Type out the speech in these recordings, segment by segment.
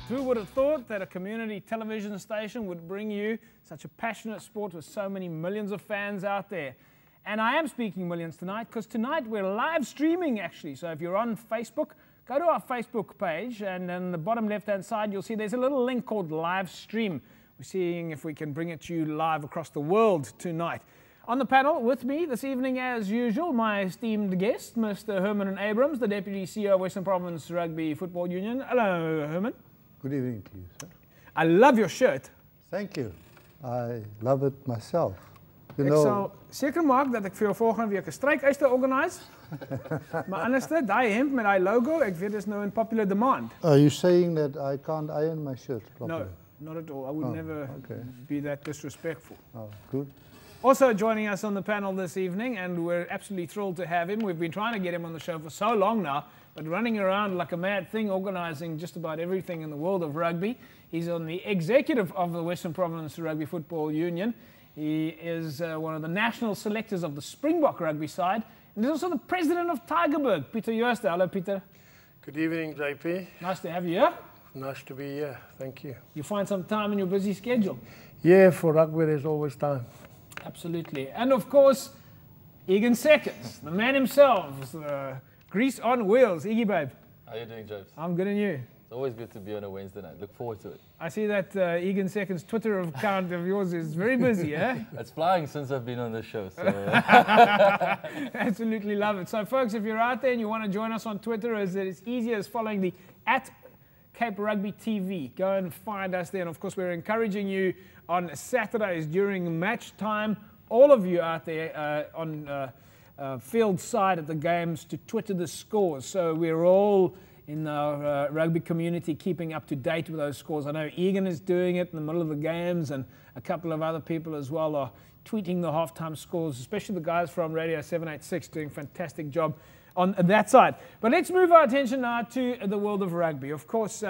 Who would have thought that a community television station would bring you such a passionate sport with so many millions of fans out there? And I am speaking millions tonight because tonight we're live streaming actually. So if you're on Facebook, go to our Facebook page and in the bottom left-hand side you'll see there's a little link called live stream. We're seeing if we can bring it to you live across the world tonight. On the panel with me this evening, as usual, my esteemed guest, Mr. Herman Abrams, the Deputy CEO of Western Province Rugby Football Union. Hello, Herman. Good evening to you, sir. I love your shirt. Thank you. I love it myself. Ek sal seker maak dat ek vir jou volgende week 'n strykyster organise. Maar anderste, daai hemp met daai logo, ek weet dis nou in popular demand. Are you saying that I can't iron my shirt properly? No, not at all. I would never be that disrespectful. Oh, good. Also joining us on the panel this evening, and we're absolutely thrilled to have him. We've been trying to get him on the show for so long now, but running around like a mad thing, organising just about everything in the world of rugby. He's on the executive of the Western Province Rugby Football Union. He is one of the national selectors of the Springbok rugby side, and he's also the president of Tygerberg, Peter Jooste. Hello, Peter. Good evening, JP. Nice to have you here. Nice to be here. Thank you. You find some time in your busy schedule? Yeah, for rugby there's always time. Absolutely. And of course, Egan Seconds, the man himself, grease on wheels. Iggy, babe. How are you doing, James? I'm good, and you? It's always good to be on a Wednesday night. Look forward to it. I see that Egan Seconds Twitter account of yours is very busy, eh? It's flying since I've been on this show. So. Absolutely love it. So, folks, if you're out there and you want to join us on Twitter, it's easy as following the @Cape Rugby TV. Go and find us there. And, of course, we're encouraging you on Saturdays during match time, all of you out there on field side at the games, to Twitter the scores. So we're all in our rugby community keeping up to date with those scores. I know Egan is doing it in the middle of the games, and a couple of other people as well are tweeting the halftime scores, especially the guys from Radio 786 doing a fantastic job on that side. But let's move our attention now to the world of rugby. Of course,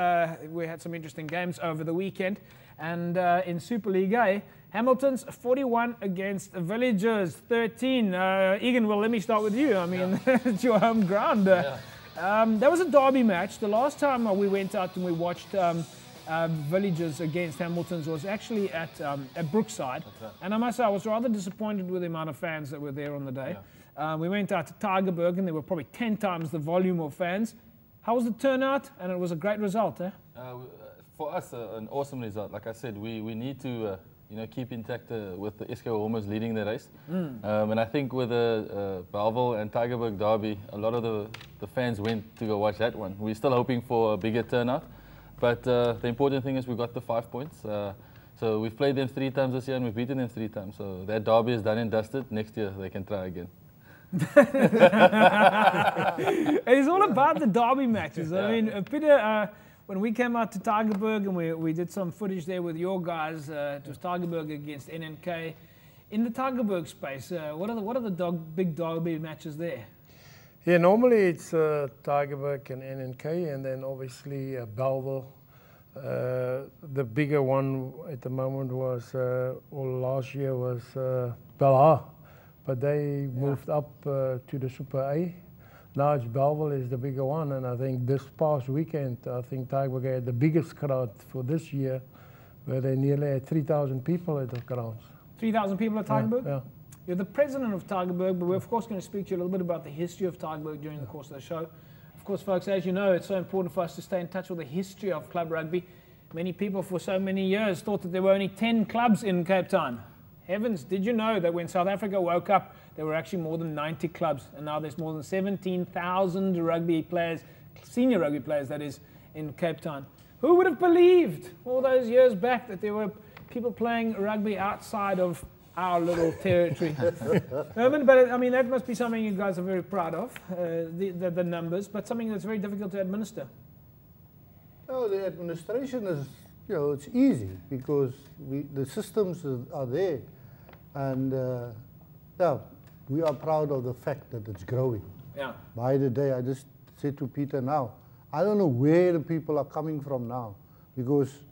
we had some interesting games over the weekend. And in Super League A, Hamilton's 41 against Villagers 13. Egan, well, let me start with you. I mean, it's your home ground. That was a derby match. The last time we went out and we watched Villagers against Hamilton's was actually at Brookside. Right. And I must say, I was rather disappointed with the amount of fans that were there on the day. Yeah. We went out to Tygerberg, and there were probably 10 times the volume of fans. How was the turnout? And it was a great result, eh? For us, an awesome result. Like I said, we need to keep intact with the Isco almost leading the race. And I think with the Belleville and Tygerberg derby, a lot of the fans went to go watch that one. We're still hoping for a bigger turnout. But the important thing is we got the 5 points. So we've played them 3 times this year and we've beaten them 3 times. So that derby is done and dusted. Next year they can try again. It's all about the derby matches. I mean, Peter, when we came out to Tygerberg and we did some footage there with your guys, it was Tygerberg against NNK. In the Tygerberg space, what are the big derby matches there? Yeah, normally it's Tygerberg and NNK, and then obviously Belleville. The bigger one at the moment was, or last year was Belha, but they moved up to the Super A. Now it's Belleville is the bigger one, and I think this past weekend, I think Tygerberg had the biggest crowd for this year, where they nearly had 3,000 people at the grounds. 3,000 people at Tygerberg? Yeah. You're the president of Tygerberg, but we're of course going to speak to you a little bit about the history of Tygerberg during the course of the show. Of course, folks, as you know, it's so important for us to stay in touch with the history of club rugby. Many people for so many years thought that there were only 10 clubs in Cape Town. Heavens, did you know that when South Africa woke up, there were actually more than 90 clubs, and now there's more than 17,000 rugby players, senior rugby players, that is, in Cape Town. Who would have believed all those years back that there were people playing rugby outside of our little territory? Herman, but I mean, that must be something you guys are very proud of, the numbers, but something that's very difficult to administer. Oh, the administration is, it's easy because the systems are there. And we are proud of the fact that it's growing. Yeah. By the day, I just said to Peter now, I don't know where the people are coming from now, because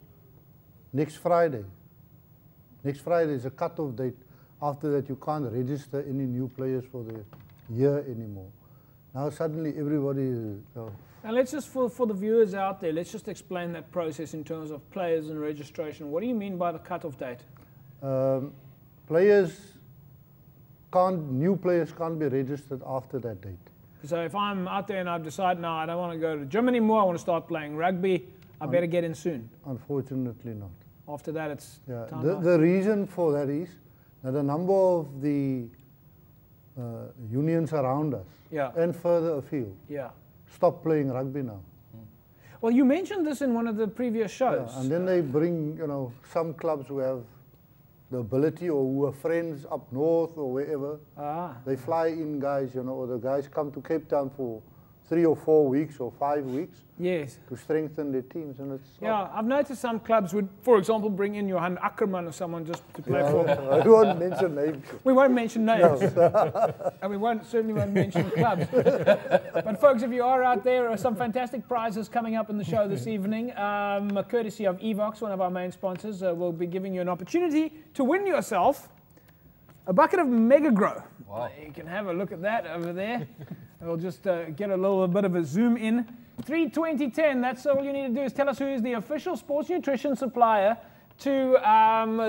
next Friday is a cut-off date. After that, you can't register any new players for the year anymore. Now suddenly everybody is And let's just, for the viewers out there, let's just explain that process in terms of players and registration. What do you mean by the cut-off date? New players can't be registered after that date. So if I'm out there and I've decided, no, I don't want to go to the gym anymore, I want to start playing rugby, I better get in soon. Unfortunately not. After that, it's time off. The reason for that is that a number of the unions around us and further afield stop playing rugby now. Well, you mentioned this in one of the previous shows. And then they bring, some clubs who have the ability or who are friends up north or wherever. They fly in guys, or the guys come to Cape Town for 3 or 4 weeks or 5 weeks. Yes. To strengthen their teams, and it's I've noticed some clubs would, for example, bring in Johan Ackerman or someone just to play for. I won't mention names. We won't mention names, and we certainly won't mention clubs. But folks, if you are out there are some fantastic prizes coming up in the show this evening, courtesy of Evox, one of our main sponsors. We'll be giving you an opportunity to win yourself a bucket of Mega Grow. Wow. You can have a look at that over there. We'll just get a little bit of a zoom in. 32010, that's all you need to do is tell us who is the official sports nutrition supplier to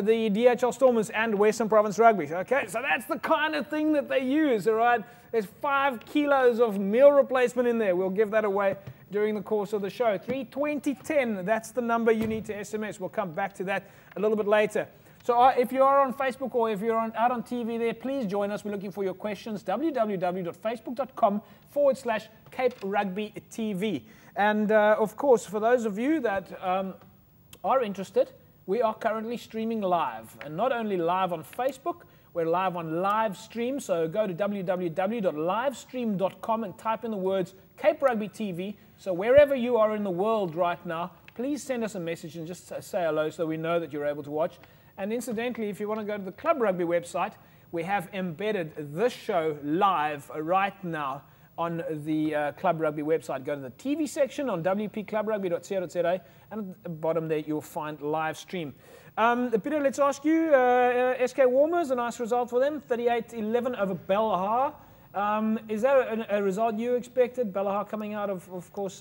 the DHL Stormers and Western Province Rugby. Okay, so that's the kind of thing that they use, all right? There's 5 kilos of meal replacement in there. We'll give that away during the course of the show. 32010, that's the number you need to SMS. We'll come back to that a little bit later. So if you are on Facebook or if you're out on TV there, please join us. We're looking for your questions. www.facebook.com/Cape Rugby TV. And of course, for those of you that are interested, we are currently streaming live. And not only live on Facebook, we're live on live stream. So go to www.livestream.com and type in the words Cape Rugby TV. So wherever you are in the world right now, please send us a message and just say hello so we know that you're able to watch. And incidentally, if you want to go to the Club Rugby website, we have embedded this show live right now on the Club Rugby website. Go to the TV section on wpclubrugby.co.za, and at the bottom there you'll find live stream. Peter, let's ask you, SK Warmers, a nice result for them, 38-11 over Belhar. Is that a result you expected? Belhar coming out of course,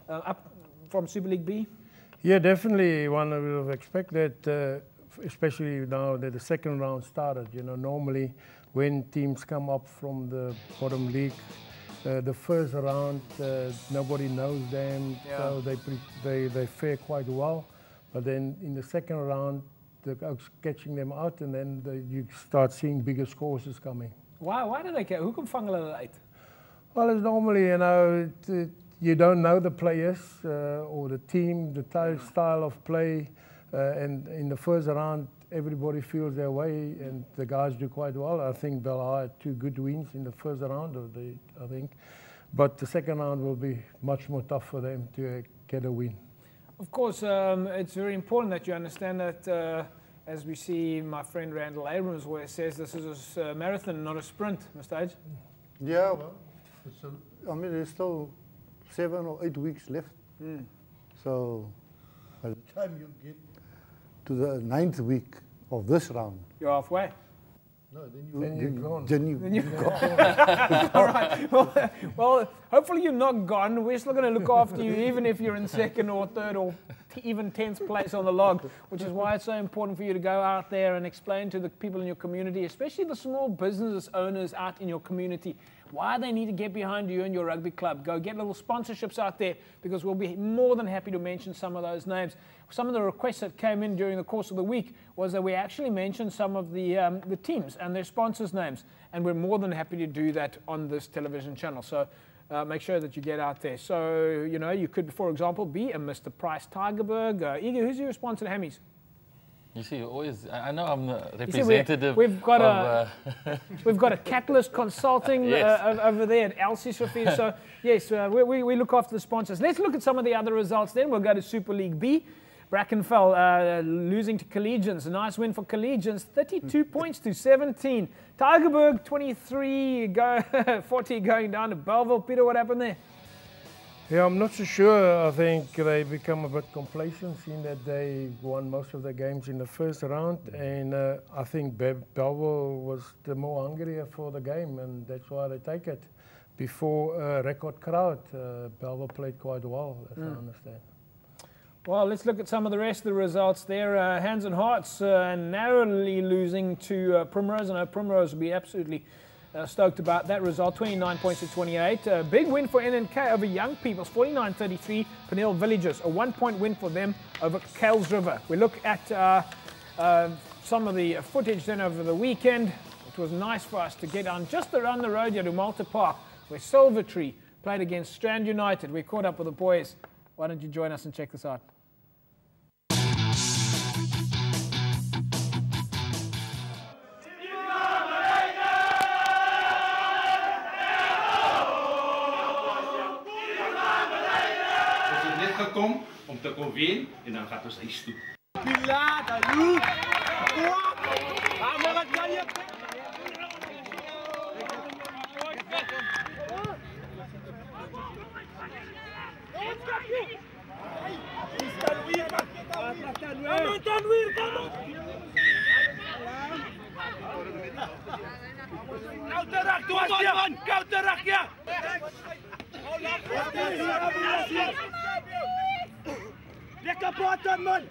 up from Super League B? Yeah, definitely one I would have expected. Especially now that the second round started. Normally when teams come up from the bottom league, the first round, nobody knows them, so they fare quite well. But then in the second round, the coach catching them out, and then you start seeing bigger scores is coming. Why do they care? Who can fungal at 8? Well, it's normally, you don't know the players or the team, the style of play. And in the first round, everybody feels their way, and the guys do quite well. I think Belhar had 2 good wins in the first round, I think. But the second round will be much more tough for them to get a win. Of course, it's very important that you understand that, as we see my friend Randall Abrams always says, this is a marathon, not a sprint, Mr. Age. Yeah, well, there's still 7 or 8 weeks left. So by the time you get to the 9th week of this round, you're halfway. No, then you're gone. All right. Well, hopefully you're not gone. We're still going to look after you, even if you're in 2nd or 3rd or even 10th place on the log, which is why it's so important for you to go out there and explain to the people in your community, especially the small business owners out in your community, why they need to get behind you and your rugby club. Go get little sponsorships out there, because we'll be more than happy to mention some of those names. Some of the requests that came in during the course of the week was that we actually mentioned some of the teams and their sponsors' names, and we're more than happy to do that on this television channel. So make sure that you get out there. So, you could, for example, be a Mr. Price Tigerberg. Igor, who's your sponsor, Hammies? You see, I know I'm the representative. We've got a Catalyst Consulting over there at Elsie Sophia. So yes, we look after the sponsors. Let's look at some of the other results. Then we'll go to Super League B. Brackenfell losing to Collegians. A nice win for Collegians, 32 points to 17. Tigerberg 23, 40 going down to Belleville. Peter, what happened there? Yeah, I'm not so sure. I think they become a bit complacent, seeing that they won most of their games in the first round, and I think Belleville was the more hungrier for the game, and that's why they take it. before a record crowd, Bellville played quite well, as I understand. Well, let's look at some of the rest of the results there. Hands and Hearts narrowly losing to Primrose. I know Primrose will be absolutely stoked about that result, 29 points to 28. Big win for NNK over Young Peoples, 49-33. Peniel Villages, a 1-point win for them over Kales River. We look at some of the footage then over the weekend. It was nice for us to get on just around the road here to Malta Park, where Silvertree played against Strand United. We caught up with the boys. Why don't you join us and check this out? Gekom om te kom wen en dan gaat ons huis toe. Lekker praten, man!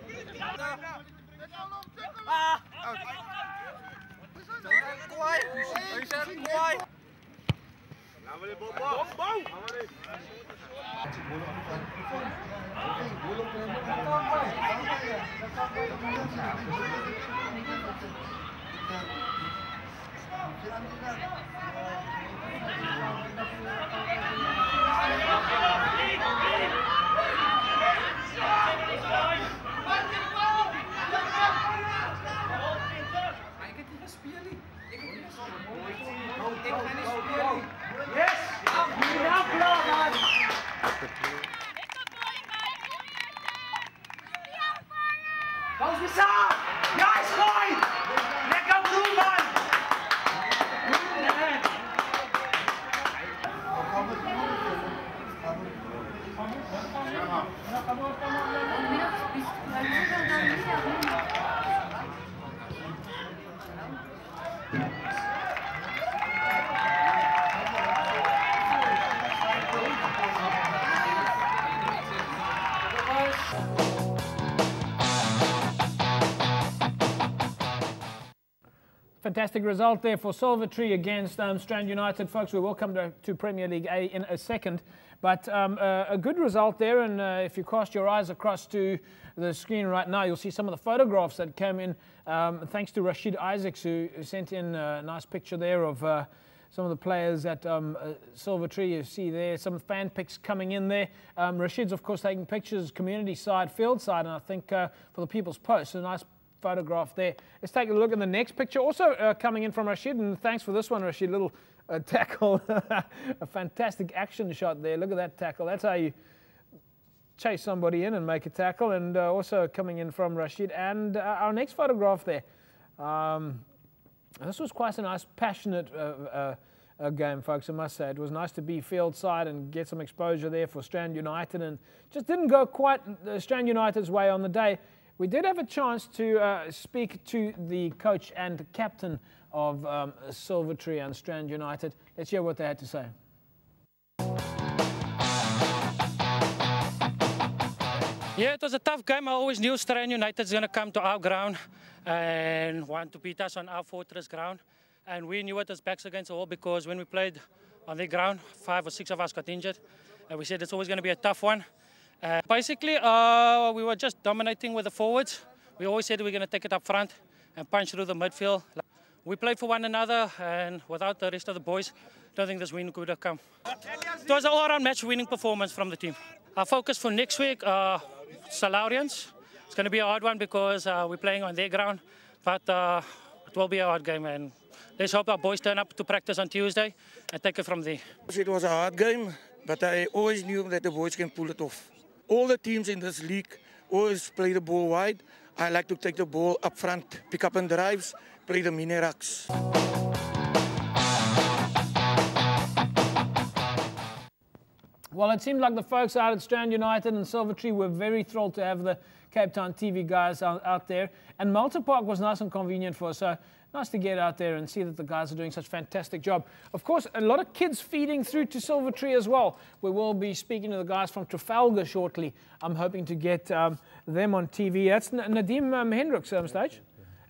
Vamos pisar! Nice gooi! Lekker doen, man! Fantastic result there for Silvertree against Strand United. Folks, we will come to Premier League A in a second. But a good result there, and if you cast your eyes across to the screen right now, you'll see some of the photographs that came in, thanks to Rashid Isaacs, who sent in a nice picture there of some of the players at Silvertree. You see there some fan pics coming in there. Rashid's, of course, taking pictures community side, field side, and I think for the People's Post, a nice photograph there. Let's take a look at the next picture. Also coming in from Rashid, and thanks for this one, Rashid. Little tackle, a fantastic action shot there. Look at that tackle. That's how you chase somebody in and make a tackle. And also coming in from Rashid. And our next photograph there. This was quite a nice, passionate game, folks, I must say. It was nice to be field side and get some exposure there for Strand United, and just didn't go quite Strand United's way on the day. We did have a chance to speak to the coach and captain of Silvertree and Strand United. Let's hear what they had to say. Yeah, it was a tough game. I always knew Strand United is going to come to our ground and want to beat us on our fortress ground. And we knew it as backs against the wall, because when we played on their ground, 5 or 6 of us got injured. And we said it's always going to be a tough one. Basically, we were just dominating with the forwards. We always said we were going to take it up front and punch through the midfield. We played for one another, and without the rest of the boys, I don't think this win could have come. It was an all-round match-winning performance from the team. Our focus for next week, Salaurians. It's going to be a hard one because we're playing on their ground, but it will be a hard game, and let's hope our boys turn up to practice on Tuesday and take it from there. It was a hard game, but I always knew that the boys can pull it off. All the teams in this league always play the ball wide. I like to take the ball up front, pick up and drives, play the mini rucks. Well, it seemed like the folks out at Strand United and Silvertree were very thrilled to have the Cape Town TV guys out there. And Malta Park was nice and convenient for us. So nice to get out there and see that the guys are doing such a fantastic job. Of course, a lot of kids feeding through to Silver Tree as well. We will be speaking to the guys from Trafalgar shortly. I'm hoping to get them on TV. That's Nadeem Hendricks on stage.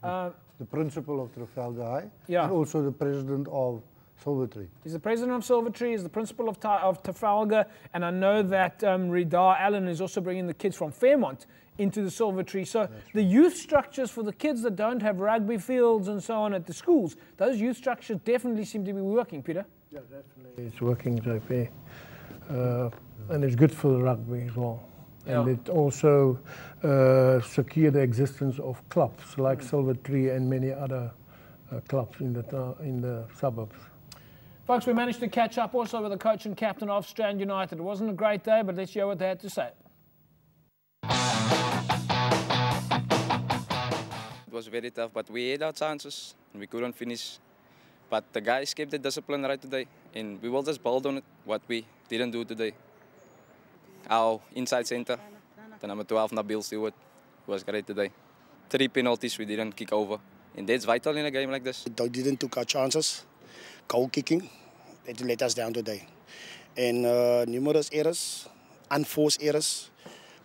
The principal of Trafalgar High, yeah. And also the president of Silver Tree. He's the president of Silver Tree, he's the principal of Trafalgar, and I know that Ridar Allen is also bringing the kids from Fairmont into the Silver Tree. So the youth structures for the kids that don't have rugby fields and so on at the schools, those youth structures definitely seem to be working, Peter. Yeah, definitely. It's working, JP. And it's good for the rugby as well. Yeah. And it also secure the existence of clubs like Silver Tree and many other clubs in the suburbs. Folks, we managed to catch up also with the coach and captain of Strand United. It wasn't a great day, but let's hear what they had to say. It was very tough, but we had our chances and we couldn't finish. But the guys kept the discipline right today, and we will just build on it, what we didn't do today. Our inside centre, the number 12, Nabil Stewart, was great today. 3 penalties we didn't kick over, and that's vital in a game like this. They didn't take our chances. Goal kicking, that let us down today. And numerous errors, unforced errors,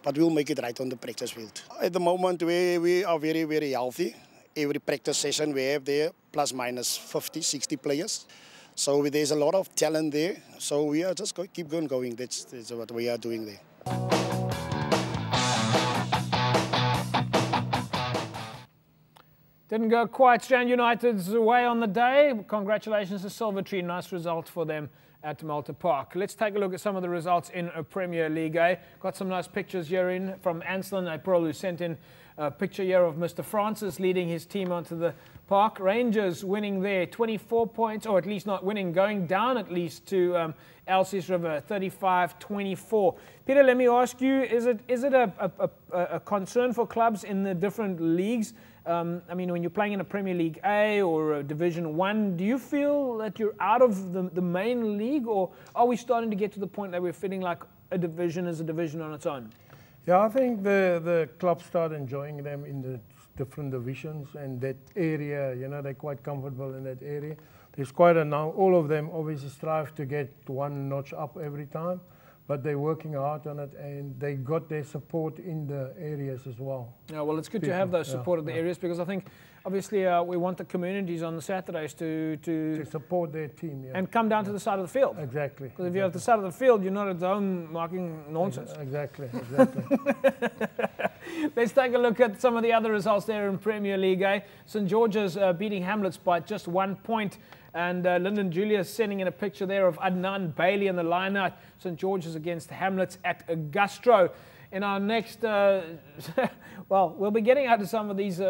but we'll make it right on the practice field. At the moment, we are very, very healthy. Every practice session we have there, plus minus 50, 60 players. So there's a lot of talent there. So we are just keep going. That's what we are doing there. Didn't go quite Strand United's way on the day. Congratulations to Silver Tree. Nice result for them at Malta Park. Let's take a look at some of the results in Premier League A. Got some nice pictures here in from Anselin April, who sent in a picture here of Mr. Francis leading his team onto the park. Rangers winning there 24 points, or at least not winning, going down at least to Elsies River 35-24. Peter, let me ask you, is it a concern for clubs in the different leagues? I mean, when you're playing in a Premier League A or a Division 1, do you feel that you're out of the main league, or are we starting to get to the point that we're feeling like a division is a division on its own? Yeah, I think the clubs start enjoying them in the different divisions, and that area, you know, they're quite comfortable in that area. There's quite a now, all of them obviously strive to get one notch up every time, but they're working hard on it, and they got their support in the areas as well. Yeah, well, it's good to have those support in the areas, because I think obviously we want the communities on the Saturdays to support their team, and come down to the side of the field. Exactly. Because if you're at the side of the field, you're not at home marking nonsense. Exactly. Let's take a look at some of the other results there in Premier League A. St George's beating Hamlets by just 1 point. And Lyndon Julius sending in a picture there of Adnan Bailey in the line-out. St George's against Hamlets at Gastro. In our next, well, we'll be getting out to some of these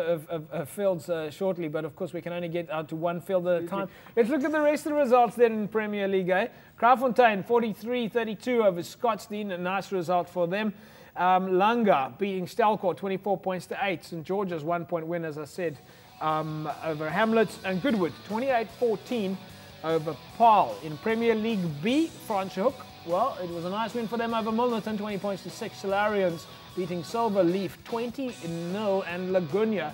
fields shortly, but of course we can only get out to one field at a time. Let's look at the rest of the results then in Premier League A. Kraaifontein 43-32 over Scottsdene, a nice result for them. Langa beating Stelkort 24 points to 8. St George's 1 point win, as I said, over Hamlets. And Goodwood 28-14 over Paarl. In Premier League B, Franschhoek, well, it was a nice win for them over Milnerton, 20 points to 6. Solarians beating Silver Leaf 20-0, and Laguna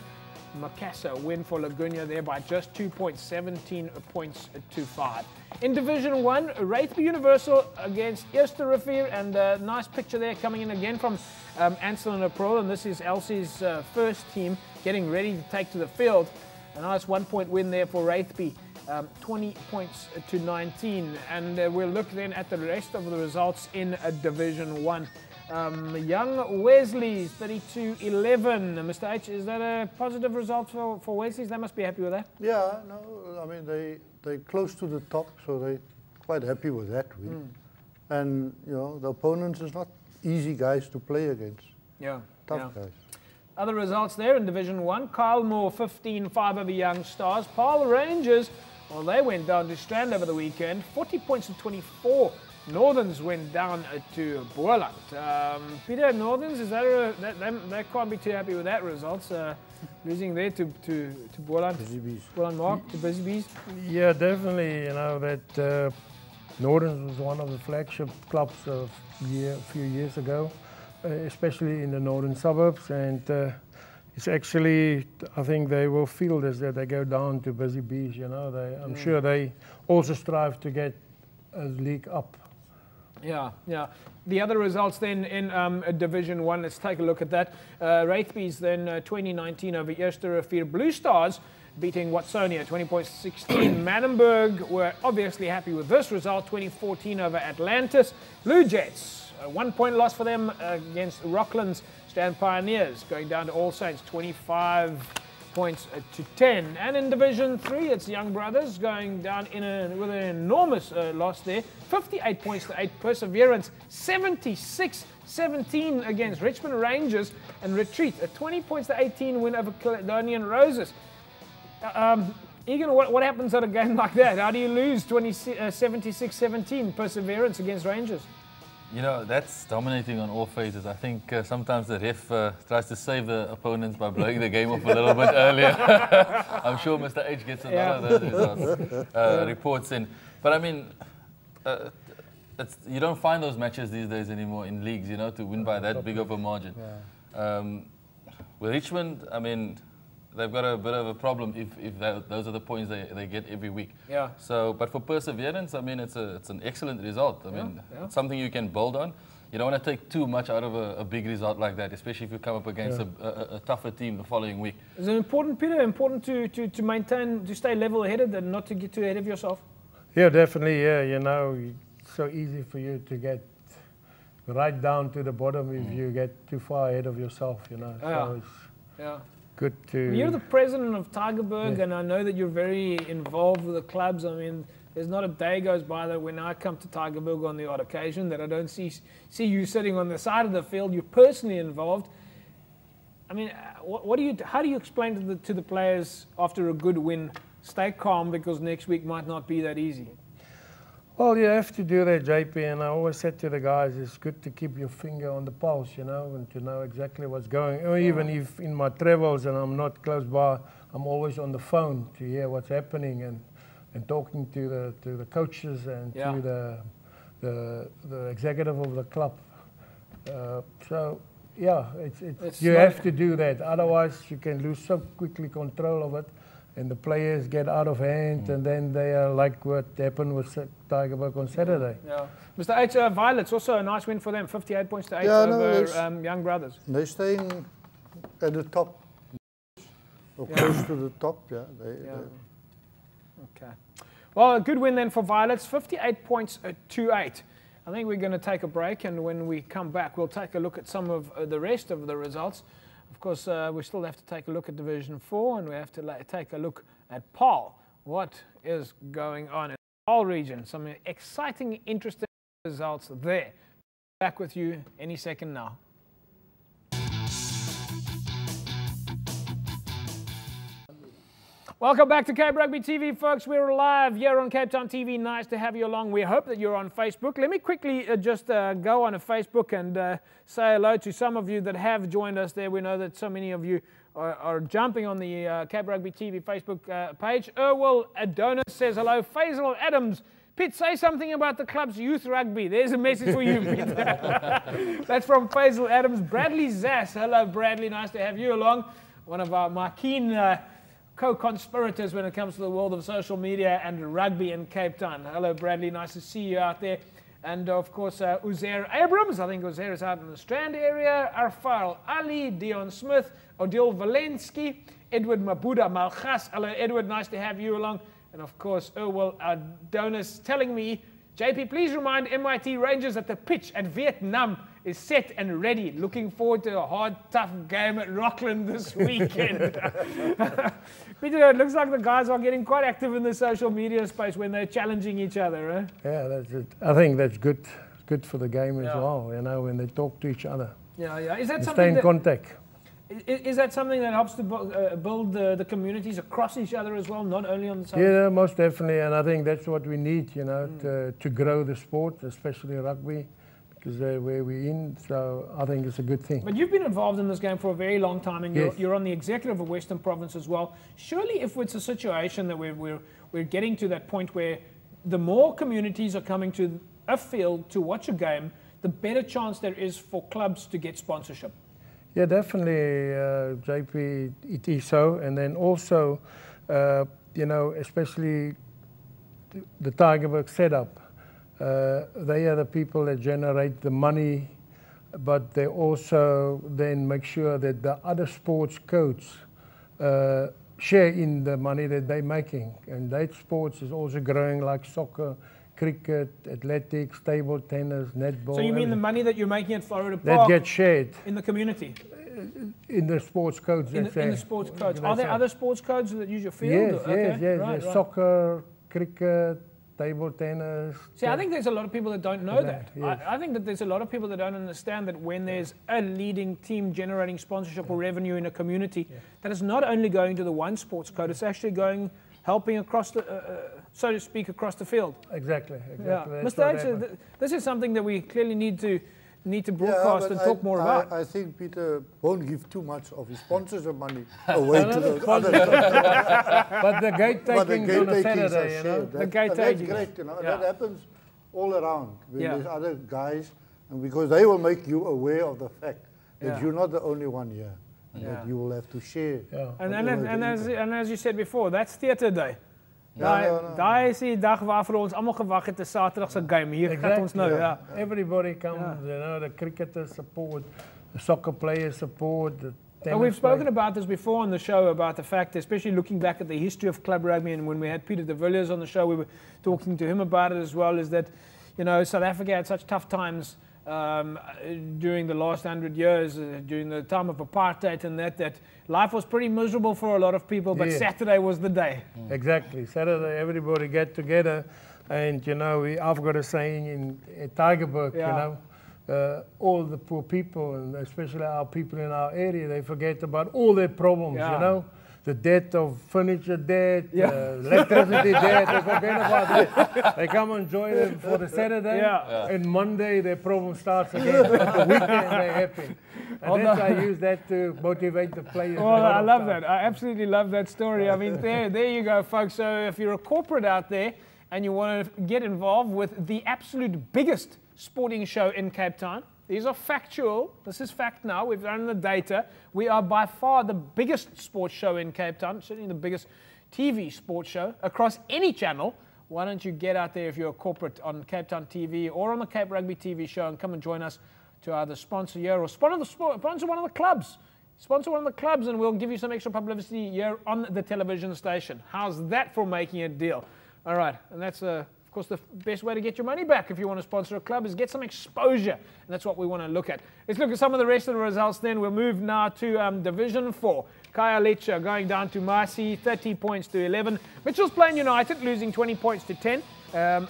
Macassar win for Laguna there by just 2 points, 17 points to 5. In Division 1, Wraithby Universal against Eerste Rivier, and a nice picture there coming in again from Ansel and April, and this is Elsie's first team getting ready to take to the field. A nice 1 point win there for Wraithby, 20 points to 19. And we'll look then at the rest of the results in Division 1. Young Wesley's 32-11. Mr. H, is that a positive result for Wesley's? They must be happy with that. Yeah, no, I mean, they're close to the top, so they're quite happy with that win. And, you know, the opponents is not easy guys to play against. Yeah. Tough guys. Other results there in Division 1. Kylemore 15-5 over Young Stars. Paarl Rangers, well, they went down to Strand over the weekend. 40 points to 24. Northerns went down to Boerland. Peter, Northerns, is that they can't be too happy with that result. Losing there to Boerland. Busy Bees. Boerland Mark, to Busy Bees. Yeah, definitely. You know, that Northerns was one of the flagship clubs a few years ago, especially in the northern suburbs. And, it's actually, I think they will feel this, that they go down to busy bees, you know. I'm sure they also strive to get a league up. Yeah, yeah. The other results then in Division 1, let's take a look at that. Wraithbees then 2019 over Eerste Rivier Blue Stars, beating Watsonia 20.16. Manenberg were obviously happy with this result, 2014 over Atlantis. Blue Jets, a 1-point loss for them against Rocklands Stand Pioneers, going down to All Saints 25 points to 10. And in Division 3, it's Young Brothers going down with an enormous loss there, 58 points to 8. Perseverance 76-17 against Richmond Rangers, and Retreat a 20 points to 18 win over Caledonian Roses. Egan, what happens at a game like that? How do you lose 76-17 Perseverance against Rangers? You know, that's dominating on all phases. I think sometimes the ref tries to save the opponents by blowing the game off a little bit earlier. I'm sure Mr. H gets a lot of those reports in. But I mean, you don't find those matches these days anymore in leagues, you know, to win by that big of a margin. Yeah. With Richmond, I mean, they've got a bit of a problem if those are the points they get every week. Yeah. So, but for Perseverance, I mean, it's an excellent result. I mean, it's something you can build on. You don't want to take too much out of a big result like that, especially if you come up against a tougher team the following week. Is it important, Peter, to maintain, to stay level-headed and not to get too ahead of yourself? Yeah, definitely, yeah. You know, it's so easy for you to get right down to the bottom if you get too far ahead of yourself, you know. So it's good to... You're the president of Tygerberg, and I know that you're very involved with the clubs. I mean, there's not a day goes by that when I come to Tygerberg on the odd occasion that I don't see you sitting on the side of the field. You're personally involved. I mean, how do you explain to the players after a good win, stay calm because next week might not be that easy? Well, you have to do that, JP, and I always said to the guys, it's good to keep your finger on the pulse, you know, and to know exactly what's going on. Even if in my travels and I'm not close by, I'm always on the phone to hear what's happening and talking to the coaches and to the executive of the club. So, yeah, you have to do that. Otherwise, you can lose so quickly control of it. And the players get out of hand, and then they are like what happened with Tygerberg on Saturday. Yeah. Mr. H, Violets, also a nice win for them, 58 points to 8 over Young Brothers. They're staying at the top, or close to the top, Okay. Well, a good win then for Violets, 58 points to 8. I think we're going to take a break, and when we come back, we'll take a look at some of the rest of the results. Of course, we still have to take a look at Division 4, and we have to take a look at PAL. What is going on in the PAL region? Some exciting, interesting results there. Back with you any second now. Welcome back to Cape Rugby TV, folks. We're live here on Cape Town TV. Nice to have you along. We hope that you're on Facebook. Let me quickly just go on to Facebook and say hello to some of you that have joined us there. We know that so many of you are jumping on the Cape Rugby TV Facebook page. Erwil Adonis says hello. Faisal Adams, Pete, say something about the club's youth rugby. There's a message for you, Pete. That's from Faisal Adams. Bradley Zass, hello Bradley, nice to have you along. One of my keen co-conspirators when it comes to the world of social media and rugby in Cape Town. Hello Bradley, nice to see you out there. And of course Uzair Abrams, I think Uzair is out in the Strand area. Arfal Ali, Dion Smith, Odile Valensky, Edward Mabuda Malchas. Hello Edward, nice to have you along. And of course Erwil Adonis telling me, JP, please remind MIT Rangers that the pitch at Vietnam is set and ready. Looking forward to a hard, tough game at Rockland this weekend. Peter, it looks like the guys are getting quite active in the social media space when they're challenging each other. Eh? Yeah, that's it. I think that's good for the game as well, you know, when they talk to each other. Yeah, yeah. Is that something stay in contact. Is that something that helps to build the communities across each other as well, not only on the side? Yeah, most definitely, and I think that's what we need, you know, to grow the sport, especially rugby, because where we're in, so I think it's a good thing. But you've been involved in this game for a very long time, and you're on the executive of Western Province as well. Surely if it's a situation that we're getting to that point where the more communities are coming to a field to watch a game, the better chance there is for clubs to get sponsorship. Yeah, definitely, JP, it is so. And then also, you know, especially the Tigerberg setup, they are the people that generate the money, but they also then make sure that the other sports coach share in the money that they're making. And that sports is also growing, like soccer, cricket, athletics, table tennis, netball. So you mean the money that you're making at Florida Park that gets shared in the community? In the sports codes. In the sports codes. Are there other sports codes that use your field? Yes, Okay, yes. right, There's soccer, cricket, table tennis. See, I think there's a lot of people that don't know that. Yes. I think that there's a lot of people that don't understand that when there's a leading team generating sponsorship or revenue in a community, that is not only going to the one sports code, it's actually going, helping across the, so to speak, across the field. Exactly. Yeah. That's Mr. H, this is something that we clearly need to broadcast and talk more about. I think Peter won't give too much of his sponsorship money away to those other clubs. But the gate taking on a Saturday, you know. The gate taking. That's great, you know. That happens all around when there's other guys, and because they will make you aware of the fact that you're not the only one here, and that you will have to share. And as you said before, that's theatre day. Daai is die dag waarvoor ons almal gewag het, 'n Saterdagse game. Hier gaan ons nou, ja. Everybody comes, you know, the cricketers support, the soccer players support, the tennis we've spoken about this before on the show, about the fact, especially looking back at the history of club rugby, and when we had Peter de Villiers on the show, we were talking to him about it as well, is that, you know, South Africa had such tough times during the last 100 years, during the time of apartheid and that life was pretty miserable for a lot of people, but Saturday was the day. Exactly. Saturday, everybody get together, and, you know, I've got a saying in Tigerberg, you know, all the poor people, and especially our people in our area, they forget about all their problems, you know. The debt of furniture debt, electricity debt, they forget about that. They come and join them for the Saturday, and Monday their problem starts again. But the weekend they're happy. And that's I use that to motivate the players. Well, I love that. I absolutely love that story. I mean, there you go, folks. So if you're a corporate out there and you want to get involved with the absolute biggest sporting show in Cape Town, these are factual. This is fact now. We've done the data. We are by far the biggest sports show in Cape Town, certainly the biggest TV sports show across any channel. Why don't you get out there if you're a corporate on Cape Town TV or on the Cape Rugby TV show and come and join us to either sponsor here or sponsor one of the clubs. Sponsor one of the clubs and we'll give you some extra publicity here on the television station. How's that for making a deal? All right, and that's of course, the best way to get your money back if you want to sponsor a club is get some exposure. And that's what we want to look at. Let's look at some of the rest of the results then. We'll move now to Division 4. Kaya Lecha going down to Marcy, 30 points to 11. Mitchell's Plain United losing 20 points to 10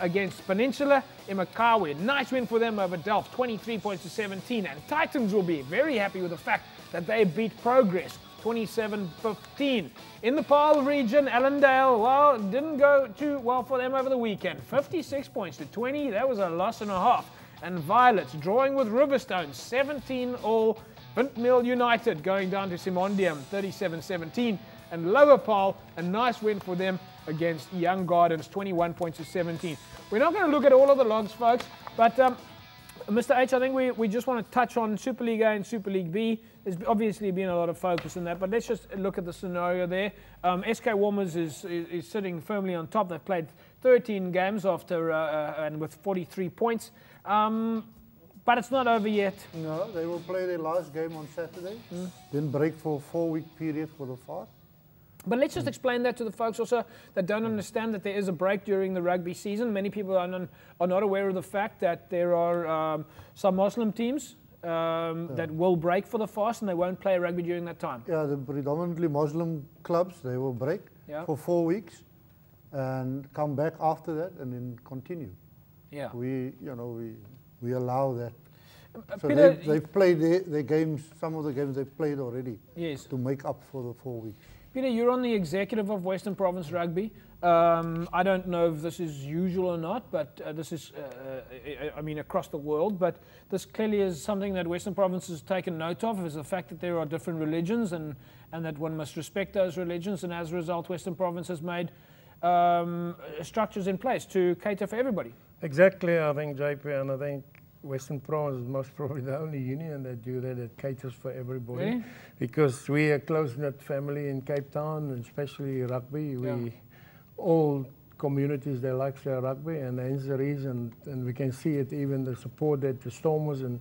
against Peninsula. Imakawe, nice win for them over Delft, 23 points to 17. And Titans will be very happy with the fact that they beat Progress, 27-15. In the Paarl region, Allendale, well, didn't go too well for them over the weekend. 56 points to 20, that was a loss and a half. And Violets drawing with Riverstone, 17-all. Vintmill United going down to Simondium, 37-17. And Lower Paarl, a nice win for them against Young Gardens, 21 points to 17. We're not going to look at all of the logs, folks, but Mr. H, I think we just want to touch on Super League A and Super League B. There's obviously been a lot of focus on that, but let's just look at the scenario there. SK Warmers is sitting firmly on top. They've played 13 games after and with 43 points. But it's not over yet. No, they will play their last game on Saturday, then break for a 4-week period for the fast. But let's just explain that to the folks also that don't understand that there is a break during the rugby season. Many people are not aware of the fact that there are some Muslim teams that will break for the fast and they won't play rugby during that time. Yeah, the predominantly Muslim clubs, they will break for 4 weeks and come back after that and then continue. Yeah. We allow that. So Peter, they've played their games, some of the games they've played already to make up for the 4 weeks. Peter, you're on the executive of Western Province Rugby. I don't know if this is usual or not, but this is, I mean, across the world. But this clearly is something that Western Province has taken note of, is the fact that there are different religions and that one must respect those religions. And as a result, Western Province has made structures in place to cater for everybody. Exactly, I think, JP, and I think Western Province is most probably the only union that do that caters for everybody. Really? Because we are a close-knit family in Cape Town, and especially rugby. We all communities, they like their rugby, and hence the reason, and we can see it even the support that the Stormers in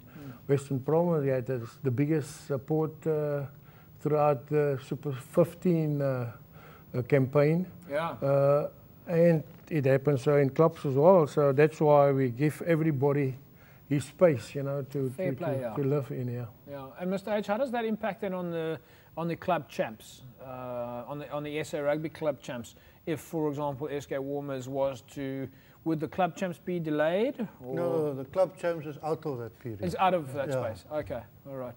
Western Province had. That's the biggest support throughout the Super 15 campaign. Yeah. And it happens so in clubs as well. So that's why we give everybody his space, you know, to live in here. Yeah. And Mr. H, how does that impact then on the club champs, on the SA Rugby club champs? If, for example, SK Warmers was to, would the club champs be delayed? Or? No, the club champs is out of that period. It's out of that space. Okay. All right.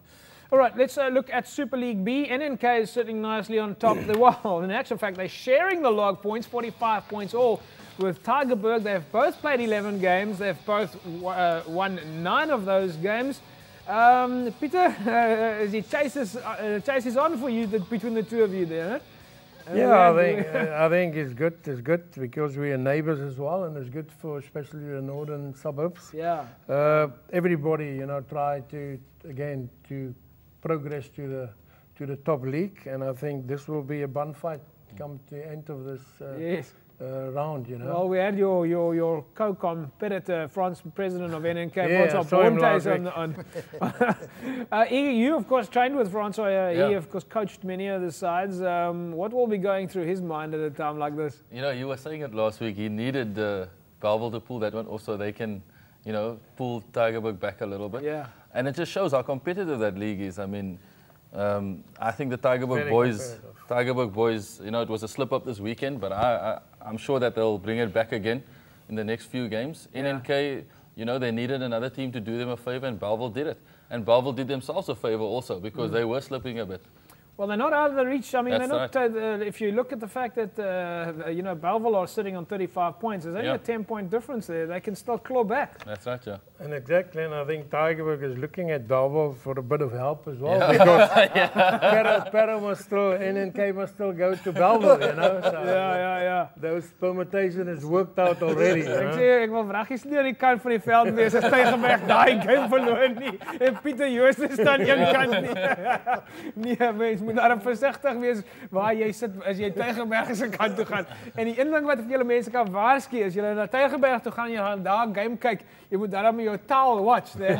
All right, let's look at Super League B. NNK is sitting nicely on top of the wall. In actual fact, they're sharing the log points, 45 points all, with Tygerberg. They've both played 11 games. They've both won 9 of those games. Peter, as he chases on for you between the two of you there, huh? Yeah, I think it's good. It's good because we are neighbours as well, and it's good for especially the northern suburbs. Yeah. Everybody, you know, try to progress to the top league, and I think this will be a bun fight come to the end of this round, you know. Well, we had your co-competitor, France President of NNK, yeah, François. You, of course, trained with François. He, of course, coached many of the sides. What will be going through his mind at a time like this? You know, you were saying it last week. He needed Bellville to pull that one off so they can, you know, pull Tygerberg back a little bit. Yeah. And it just shows how competitive that league is. I mean, I think the Tygerberg boys, you know, it was a slip up this weekend, but I'm sure that they'll bring it back again in the next few games. NNK, you know, they needed another team to do them a favor, and Bellville did it. And Bellville did themselves a favor also because they were slipping a bit. Well, they're not out of the reach. I mean, That's they're not. If you look at the fact that you know, Bellville are sitting on 35 points, there's only a 10-point difference there. They can still claw back. That's right, yeah. And exactly, and I think Tygerberg is looking at Bellville for a bit of help as well, because Para must still, NNK must still go to Bellville, you know. So those permutation is worked out already. Ek wil vragies nie aan die kant van die veld wees as Tygerberg daai game verloor nie. En Pieter Jooste staan aan die kant nie. Nee, mens moet daar versigtig wees waar jy sit as jy Tygerberg se kant toe gaan. En die een ding wat vir julle mense kan waarsku is, julle na Tygerberg toe gaan, jy gaan daar game kyk, jy moet daarom your towel watch there.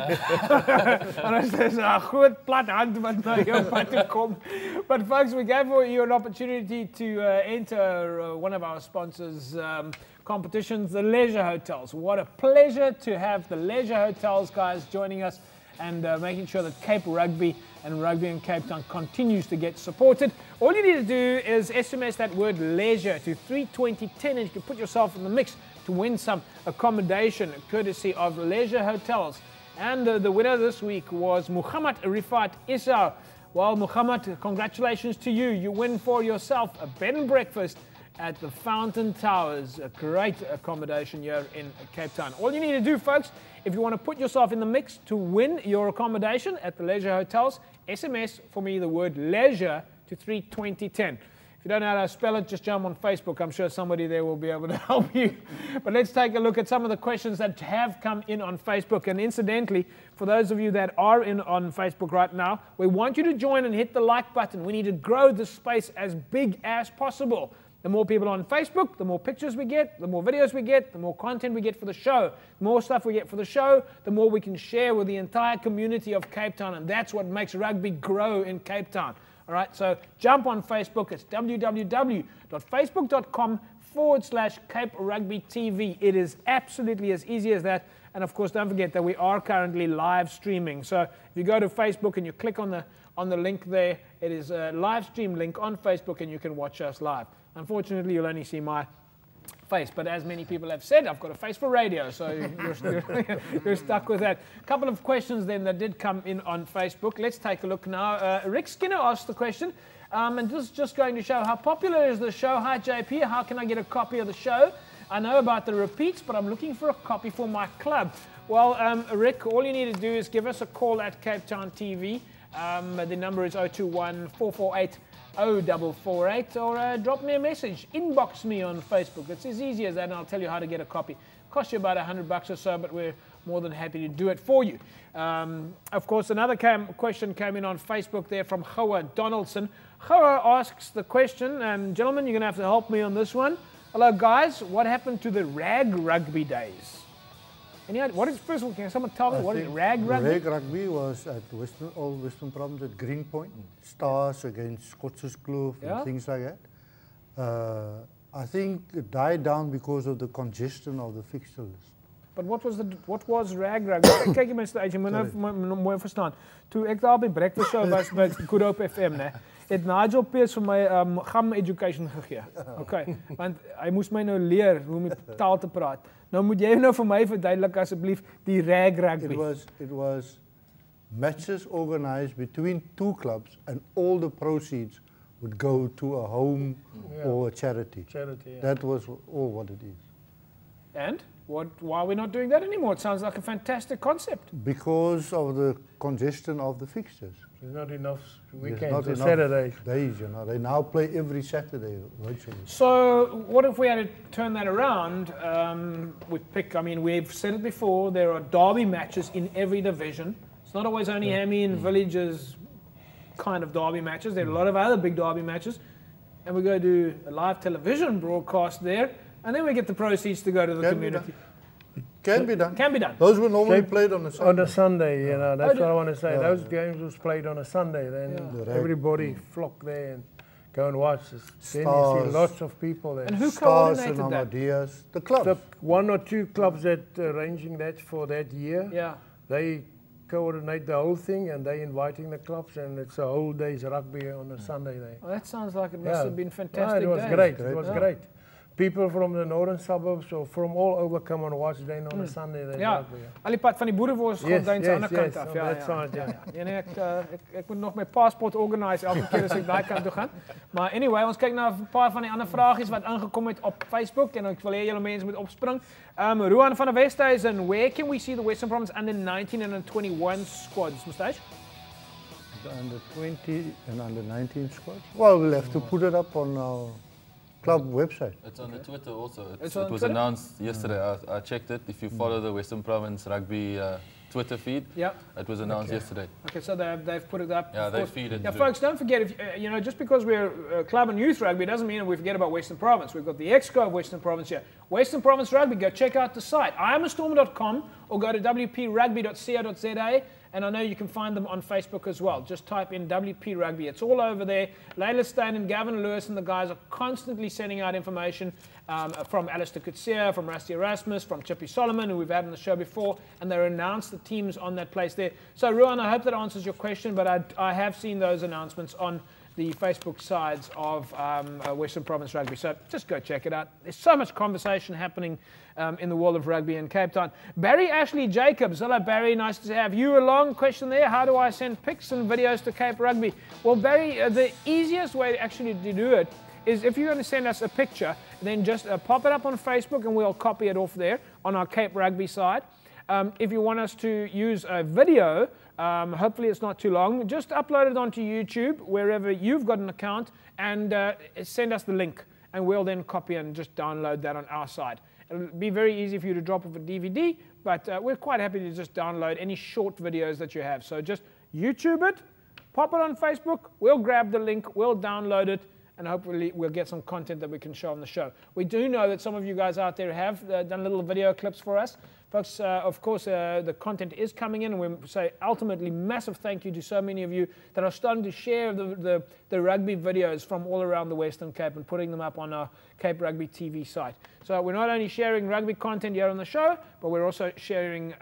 Anders is 'n groot plat hand wat na jou pad toe kom. But folks, we gave you an opportunity to enter one of our sponsors competitions, the Leisure Hotels. What a pleasure to have the Leisure Hotels guys joining us and making sure that Cape Rugby and Rugby in Cape Town continues to get supported. All you need to do is SMS that word leisure to 32010 and you can put yourself in the mix to win some accommodation courtesy of Leisure Hotels. And the winner this week was Muhammad Rifat Issa. Well, Muhammad, congratulations to you. You win for yourself a bed and breakfast at the Fountain Towers, a great accommodation here in Cape Town. All you need to do, folks, if you want to put yourself in the mix to win your accommodation at the Leisure Hotels, SMS for me the word leisure to 32010. If you don't know how to spell it, just jump on Facebook. I'm sure somebody there will be able to help you. But let's take a look at some of the questions that have come in on Facebook. And incidentally, for those of you that are in on Facebook right now, we want you to join and hit the like button. We need to grow this space as big as possible. The more people on Facebook, the more pictures we get, the more videos we get, the more content we get for the show. The more stuff we get for the show, the more we can share with the entire community of Cape Town, and that's what makes rugby grow in Cape Town. All right, so jump on Facebook. It's www.facebook.com/Cape Rugby TV. It is absolutely as easy as that. And of course, don't forget that we are currently live streaming. So if you go to Facebook and you click on the link there, it is a live stream link on Facebook and you can watch us live. Unfortunately, you'll only see my face, but as many people have said, I've got a face for radio, so you're stuck with that. A couple of questions then that did come in on Facebook. Let's take a look now. Rick Skinner asked the question, and this is just going to show how popular is the show. Hi JP, how can I get a copy of the show? I know about the repeats, but I'm looking for a copy for my club. Well, Rick, all you need to do is give us a call at Cape Town TV. The number is 021-448-0448, or drop me a message, inbox me on Facebook. It's as easy as that, and I'll tell you how to get a copy. Cost you about $100 or so, but we're more than happy to do it for you. Of course, another question came in on Facebook there from Hoa Donaldson. Hoa asks the question, gentlemen, you're going to have to help me on this one. Hello, guys. What happened to the rag rugby days? What is, first of all, can someone tell me what is rag rugby? Rag rugby was at Old Western Province at Greenpoint, Stars against Scots's Kloof and things like that. I think it died down because of the congestion of the fixture list. But what was rag rugby? Kyk jy my stage, jy moet nou mooi verstaan. Toe ek daar by breakfast show was by Good Hope FM, né, het Nigel Pearce vir my GAM education gegee. Okay, want hy moes my nou leer hoe om die taal te praat. Nou moet jy nou vir my verduidelik asseblief die rag rugby. It was matches organized between two clubs and all the proceeds would go to a home or a charity. That was all what it is. And why are we not doing that anymore? It sounds like a fantastic concept. Because of the congestion of the fixtures. There's not enough weekends or Saturdays. Days, you know. They now play every Saturday virtually. So what if we had to turn that around? We've said it before, there are derby matches in every division. It's not always only Hammy and Villages kind of derby matches. There are a lot of other big derby matches. And we go do a live television broadcast there. And then we get the proceeds to go to the community. Can be done. Can be done. Those were normally played on a Sunday. On a Sunday, you know, that's what I want to say. Those games was played on a Sunday. Then everybody flock there and go and watch. Then you see lots of people there. And who coordinated that? Ideas. The clubs. The one or two clubs that arranging that for that year. They coordinate the whole thing and they inviting the clubs and it's a whole day's rugby on a Sunday there. That sounds like it must have been fantastic. It was great. It was great. People from the northern suburbs or from all over come and watch then on a Sunday. Al die pad van die Boerewors grondlyn se ander kant af. Ek moet nog my paspoort organise elke keer as ek daai kant toe gaan. Maar anyway, ons kyk na 'n paar van die ander vragies wat ingekom het op Facebook en ek wil hê julle mense moet opspring. Roan van der Westhuizen, where can we see the Western Province under 19 and under 21 squads, Mustache? The under 20 and under 19 squads? Well, we'll have to put it up on our club website. It's on the Twitter also. It was announced yesterday. I checked it. If you follow the Western Province Rugby Twitter feed, it was announced yesterday. Okay, so they've put it up. Yeah, they feed it. Yeah, folks, don't forget, if just because we're Club and Youth Rugby doesn't mean we forget about Western Province. We've got the Exco of Western Province here. Western Province Rugby, go check out the site, iamastormer.com or go to wprugby.co.za. And I know you can find them on Facebook as well. Just type in WP Rugby. It's all over there. Layla Stain and Gavin Lewis and the guys are constantly sending out information from Alistair Kutsia, from Rusty Erasmus, from Chippy Solomon, who we've had on the show before. And they announced the teams on that place there. So, Ruan, I hope that answers your question. But I have seen those announcements on the Facebook sides of Western Province Rugby. So just go check it out. There's so much conversation happening in the world of rugby in Cape Town. Barry Ashley Jacobs. Hello, Barry. Nice to have you along. Question there. How do I send pics and videos to Cape Rugby? Well, Barry, the easiest way actually to do it is if you're going to send us a picture, then just pop it up on Facebook and we'll copy it off there on our Cape Rugby side. If you want us to use a video, hopefully it's not too long, just upload it onto YouTube, wherever you've got an account, and send us the link, and we'll then copy and just download that on our side. It'll be very easy for you to drop off a DVD, but we're quite happy to just download any short videos that you have. So just YouTube it, pop it on Facebook, we'll grab the link, we'll download it, and hopefully we'll get some content that we can show on the show. We do know that some of you guys out there have done little video clips for us. Folks, of course, the content is coming in, and we say ultimately massive thank you to so many of you that are starting to share the rugby videos from all around the Western Cape and putting them up on our Cape Rugby TV site. So we're not only sharing rugby content here on the show, but we're also sharing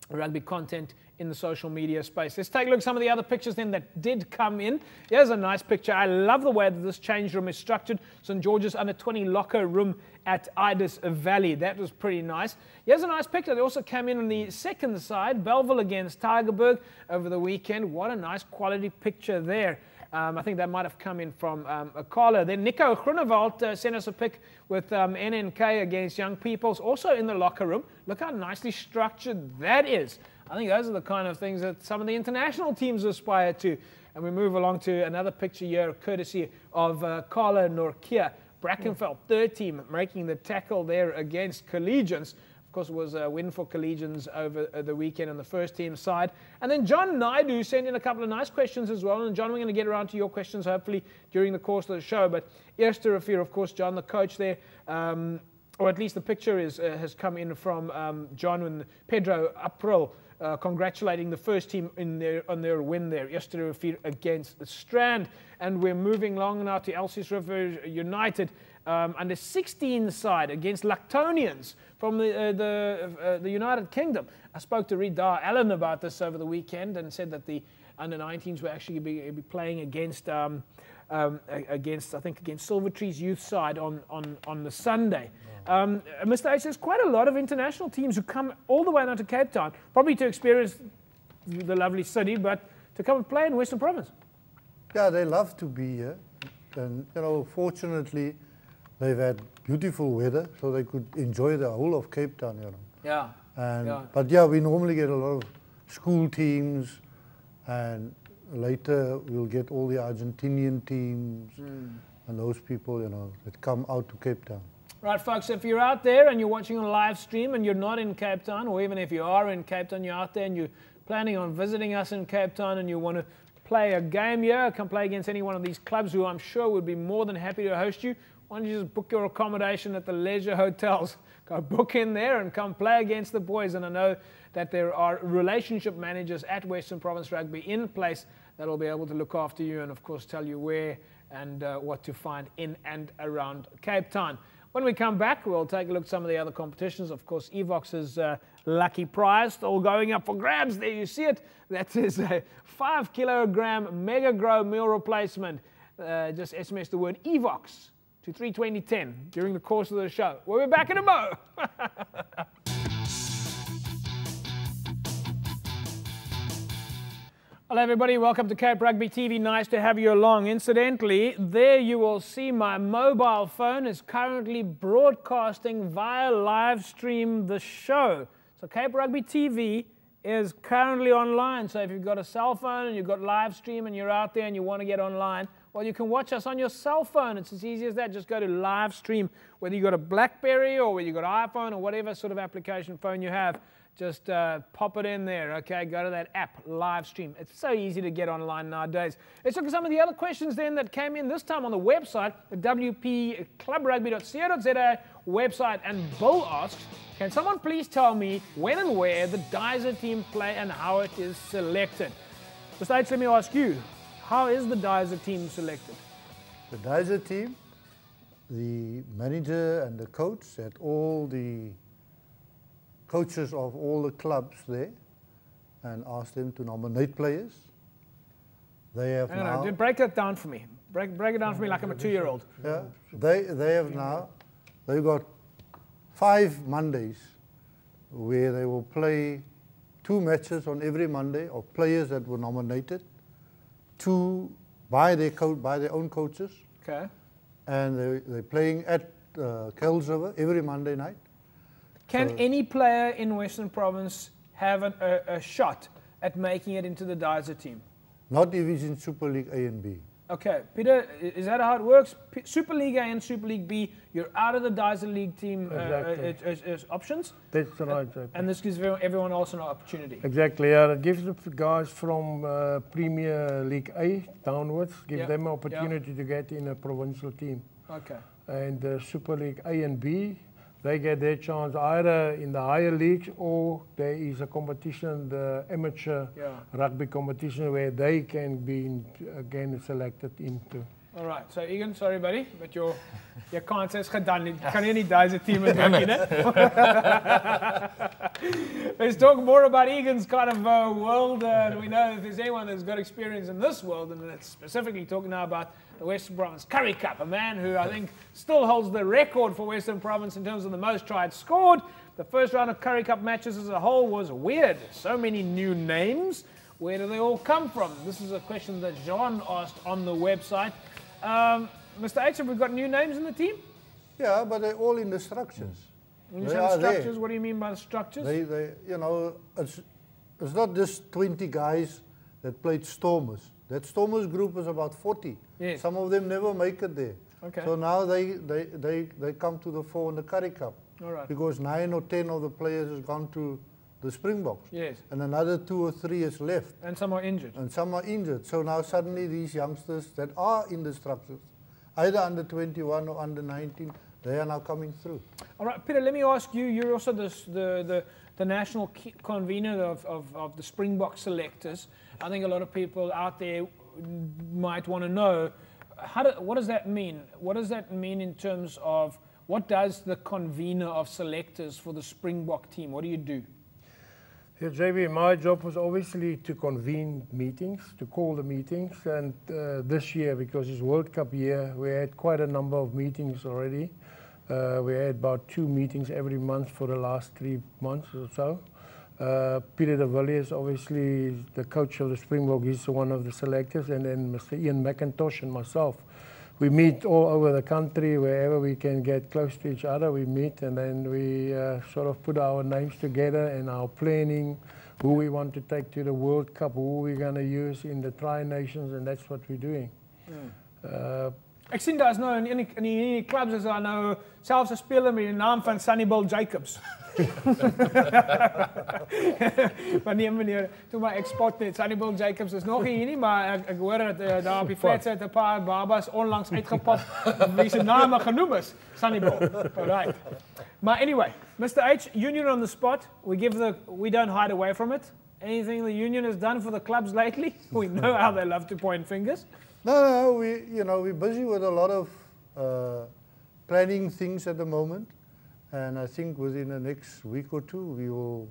rugby content in the social media space. Let's take a look at some of the other pictures then that did come in. Here's a nice picture. I love the way that this change room is structured. St. George's under 20 locker room at Idis Valley. That was pretty nice. Here's a nice picture. They also came in on the second side. Belleville against Tygerberg over the weekend. What a nice quality picture there. I think that might have come in from a caller. Then Nico Groenewald sent us a pic with NNK against Young Peoples, also in the locker room. Look how nicely structured that is. I think those are the kind of things that some of the international teams aspire to. And we move along to another picture here, courtesy of Carla Norkia. Brackenfell, third team, making the tackle there against Collegians. Of course, it was a win for Collegians over the weekend on the first team side. And then John Naude sent in a couple of nice questions as well. And John, we're going to get around to your questions hopefully during the course of the show. But eerste Rivier, of course, John, the coach there, or at least the picture has come in from John and Pedro April, congratulating the first team on their win there, eerste Rivier against Strand. And we're moving along now to Elsies River United. Under 16 side against Lactonians from the United Kingdom. I spoke to Reed Allen about this over the weekend and said that the under 19s will actually be playing against Silvertree's youth side on the Sunday. Mr. H, there's quite a lot of international teams who come all the way down to Cape Town, probably to experience the lovely city, but to come and play in Western Province. Yeah, they love to be here, and fortunately, they've had beautiful weather, so they could enjoy the whole of Cape Town, Yeah. But yeah, we normally get a lot of school teams, and later we'll get all the Argentinian teams and those people, that come out to Cape Town. Right, folks, if you're out there and you're watching on live stream and you're not in Cape Town, or even if you are in Cape Town, you're out there and you're planning on visiting us in Cape Town and you want to play a game here, come play against any one of these clubs who I'm sure would be more than happy to host you. Why don't you just book your accommodation at the leisure hotels? Go book in there and come play against the boys. And I know that there are relationship managers at Western Province Rugby in place that will be able to look after you and, of course, tell you where and what to find in and around Cape Town. When we come back, we'll take a look at some of the other competitions. Of course, Evox's lucky prize still going up for grabs. There you see it. That is a 5 kilogram Mega Grow meal replacement. Just SMS the word Evox to 32010 during the course of the show. We'll be back in a mo. Hello everybody, welcome to Cape Rugby TV. Nice to have you along. Incidentally, there you will see my mobile phone is currently broadcasting via live stream the show. So Cape Rugby TV is currently online. So if you've got a cell phone and you've got live stream and you're out there and you want to get online, well, you can watch us on your cell phone. It's as easy as that. Just go to live stream, whether you've got a BlackBerry or whether you've got an iPhone or whatever sort of application phone you have. Just pop it in there, okay? Go to that app, live stream. It's so easy to get online nowadays. Let's look at some of the other questions then that came in this time on the website, the wpclubrugby.co.za website. And Bill asks, can someone please tell me when and where the Dizer team play and how it is selected? Mr. H, let me ask you, how is the Dizer team selected? The Dizer team, the manager and the coach at all the coaches of all the clubs there and asked them to nominate players. They have now... break that down for me. Break it down for me like I'm a 2-year-old. Yeah, they have now, they've got 5 Mondays where they will play 2 matches on every Monday of players that were nominated, 2 by their own coaches. Okay. And they're playing at Kells River every Monday night. Can any player in Western Province have a shot at making it into the Dizer team? Not if he's in Super League A and B. Okay, Peter, is that how it works? Super League A and Super League B, you're out of the Dizer League team as options? That's right. And this gives everyone else an opportunity? Exactly, yeah. It gives the guys from Premier League A downwards, gives them an opportunity to get in a provincial team. Okay. And Super League A and B, they get their chance either in the higher leagues or there is a competition, the amateur rugby competition, where they can be again selected into. All right, so Egan, sorry buddy, but your kans is gedaan. You kan nie Dizer team indruk nie. Let's talk more about Egan's kind of world. We know if there's anyone that's got experience in this world, and it's specifically talking now about the Western Province Curry Cup, a man who I think still holds the record for Western Province in terms of the most tries scored. The first round of Curry Cup matches as a whole was weird. So many new names. Where do they all come from? This is a question that Jean asked on the website. Mr. H, have we got new names in the team? Yeah, but they're all in the structures. When you say the structures, what do you mean by the structures? They it's not just 20 guys that played Stormers. That Stormers group is about 40. Yes. Some of them never make it there. Okay. So now they come to the fore in the Curry Cup. All right. Because 9 or 10 of the players has gone to the Springboks. Yes. And another 2 or 3 is left. And some are injured. And some are injured. So now suddenly these youngsters that are in the structures, either under 21 or under 19, they are now coming through. All right, Peter, let me ask you, you're also the national convener of the Springbok selectors. I think a lot of people out there might want to know, what does that mean? What does that mean in terms of, what does the convener of selectors for the Springbok team, what do you do? Yeah, JB, my job was obviously to convene meetings, to call the meetings, and this year, because it's World Cup year, we had quite a number of meetings already. We had about 2 meetings every month for the last 3 months or so. Peter de Villiers, obviously the coach of the Springbok, he's one of the selectors, and then Mr. Ian McIntosh and myself. We meet all over the country, wherever we can get close to each other, we meet, and then we sort of put our names together and our planning, who we want to take to the World Cup, who we're going to use in the Tri-Nations, and that's what we're doing. Ek sien daar is nou in die clubs is daar nou selfs 'n speler met die naam van Sunnybull Jacobs. Maar nee meneer, toe maar ek spot net Sunnybull Jacobs is nog hier nie, maar ek hoor dat daar op die flats uit 'n paar babas onlangs uitgepop wie se name genoem is, Sunnybull. Alright. Maar anyway, Mr. H, union on the spot. We don't hide away from it. Anything the union has done for the clubs lately? We know how they love to point fingers. No, we're busy with a lot of planning things at the moment, and I think within the next week or 2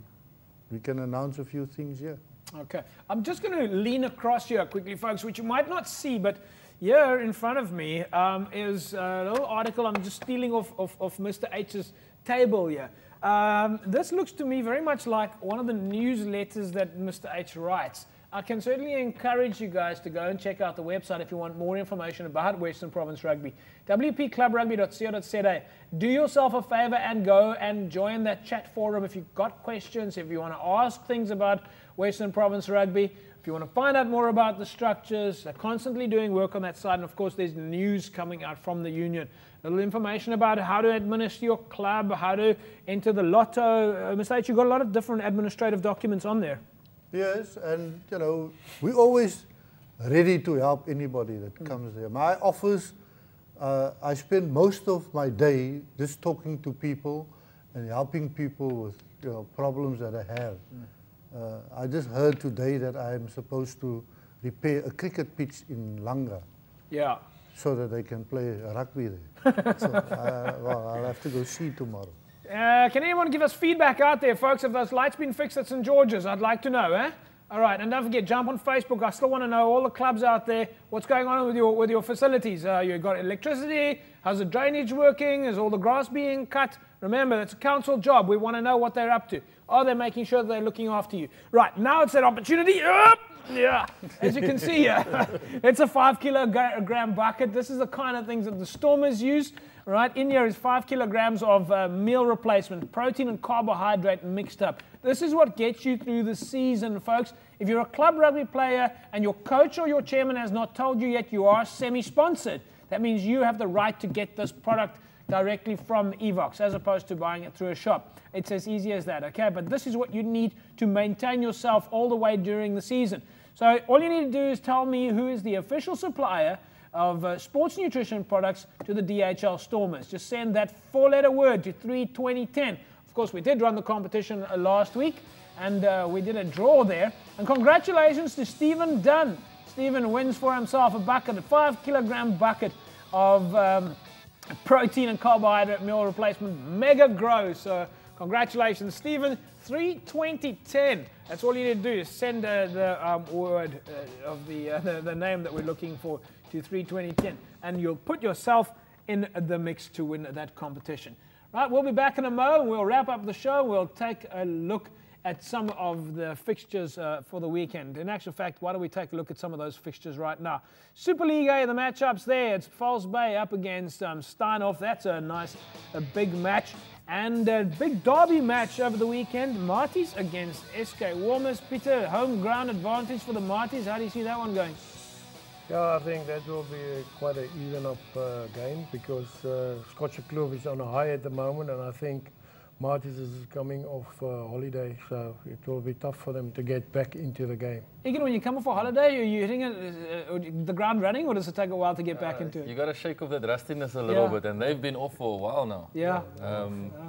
we can announce a few things here. Okay, I'm just going to lean across here quickly, folks, which you might not see, but here in front of me is a little article I'm just stealing off Mr. H's table here. This looks to me very much like one of the newsletters that Mr. H writes. I can certainly encourage you guys to go and check out the website if you want more information about Western Province Rugby. wpclubrugby.co.za. Do yourself a favor and go and join that chat forum if you've got questions, if you want to ask things about Western Province Rugby, if you want to find out more about the structures. They're constantly doing work on that side, and of course there's news coming out from the union. A little information about how to administer your club, how to enter the lotto. Mr. H, you've got a lot of different administrative documents on there. Yes, and we're always ready to help anybody that comes there. My office, I spend most of my day just talking to people and helping people with problems that I have. I just heard today that I am supposed to repair a cricket pitch in Langa. Yeah. So that they can play rugby there. So I'll have to go see tomorrow. Can anyone give us feedback out there, folks? If those lights been fixed at St. George's, I'd like to know, eh? All right, and don't forget, jump on Facebook. I still want to know all the clubs out there. What's going on with your facilities? You've got electricity. How's the drainage working? Is all the grass being cut? Remember, it's a council job. We want to know what they're up to. Are they making sure that they're looking after you? Right, now it's that opportunity. Yeah, as you can see here, it's a 5 kilogram bucket. This is the kind of things that the Stormers use. Right, in here is 5 kilograms of meal replacement, protein and carbohydrate mixed up. This is what gets you through the season, folks. If you're a club rugby player and your coach or your chairman has not told you yet you are semi-sponsored, that means you have the right to get this product directly from Evox as opposed to buying it through a shop. It's as easy as that, okay? But this is what you need to maintain yourself all the way during the season. So all you need to do is tell me who is the official supplier of sports nutrition products to the DHL Stormers. Just send that 4-letter word to 32010. Of course, we did run the competition last week, and we did a draw there. And congratulations to Stephen Dunn. Stephen wins for himself a 5 kilogram bucket of protein and carbohydrate meal replacement Mega Grow. So congratulations, Stephen. 32010. That's all you need to do is send the word of the name that we're looking for to 32010, and you'll put yourself in the mix to win that competition. Right, we'll be back in a moment. We'll wrap up the show. We'll take a look at some of the fixtures for the weekend. In actual fact, why don't we take a look at some of those fixtures right now? Super League A, the matchups there. It's False Bay up against Steinhoff. That's a big match. And a big derby match over the weekend. Marties against SK Warmers. Peter, home ground advantage for the Marties. How do you see that one going? Yeah, I think that will be quite an even up game because Scotcher Kloof is on a high at the moment, and I think Marty's is coming off holiday, so it will be tough for them to get back into the game. Egan, when you come off a holiday, are you hitting the ground running, or does it take a while to get back into it? You got to shake off that rustiness a little bit, and they've been off for a while now. Yeah.